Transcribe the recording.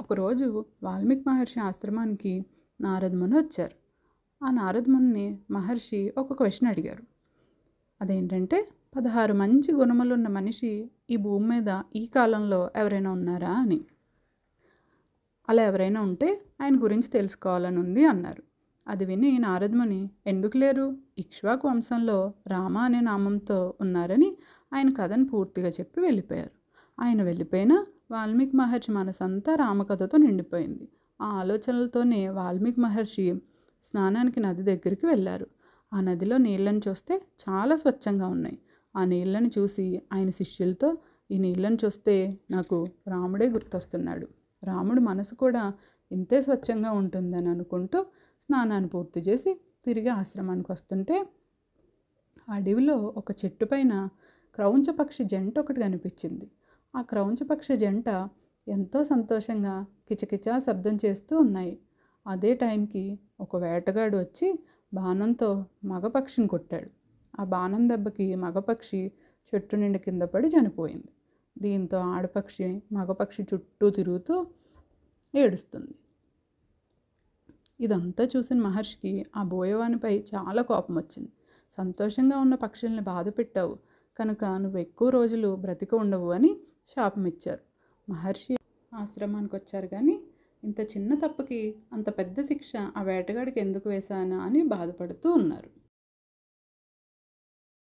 ఒకరోజు వాల్మీకి మహర్షి ఆశ్రమానికి నారద ముని వచ్చారు. ఆ నారద మునిని మహర్షి ఒక క్వశ్చన్ అడిగారు. అదేంటంటే 16 మంచి గుణములున్న మనిషి ఈ భూమి మీద ఈ కాలంలో ఎవరైనా ఉన్నారా అని. అలా ఎవరైనా ఉంటే ఆయన గురించి తెలుసుకోవాలని ఉంది అన్నారు. అది విని నారద ముని ఎందుకు లేరు, ఇక్ష్వాకు వంశంలో రామ అనే నామంతో ఉన్నారని ఆయన కథను పూర్తిగా చెప్పి వెళ్ళిపోయారు. ఆయన వెళ్ళిపోయినా వాల్మీకి మహర్షి మనసంతా రామకథతో నిండిపోయింది. ఆ ఆలోచనలతోనే వాల్మీకి మహర్షి స్నానానికి నది దగ్గరికి వెళ్ళారు. ఆ నదిలో నీళ్ళని చూస్తే చాలా స్వచ్ఛంగా ఉన్నాయి. ఆ నీళ్ళని చూసి ఆయన శిష్యులతో, ఈ నీళ్ళని చూస్తే నాకు రాముడే గుర్తొస్తున్నాడు, రాముడు మనసు కూడా ఇంతే స్వచ్ఛంగా ఉంటుందని అనుకుంటూ స్నానాన్ని పూర్తి చేసి తిరిగి ఆశ్రమానికి వస్తుంటే అడవిలో ఒక చెట్టు పైన క్రౌంచ పక్షి జంట ఒకటి కనిపించింది. ఆ క్రౌంచ పక్షి జంట ఎంతో సంతోషంగా కిచకిచా శబ్దం చేస్తూ ఉన్నాయి. అదే టైంకి ఒక వేటగాడు వచ్చి బాణంతో మగపక్షిని కొట్టాడు. ఆ బాణం దెబ్బకి మగపక్షి చెట్టు నుండి కింద పడి చనిపోయింది. దీంతో ఆడపక్షి మగపక్షి చుట్టూ తిరుగుతూ ఏడుస్తుంది. ఇదంతా చూసిన మహర్షికి ఆ బోయవానిపై చాలా కోపం వచ్చింది. సంతోషంగా ఉన్న పక్షుల్ని బాధ పెట్టావు కనుక నువ్వు ఎక్కువ రోజులు బ్రతికి ఉండవు అని శాపం ఇచ్చారు. మహర్షి ఆశ్రమానికి వచ్చారు, కానీ ఇంత చిన్న తప్పుకి అంత పెద్ద శిక్ష ఆ వేటగాడికి ఎందుకు వేశానా అని బాధపడుతూ ఉన్నారు.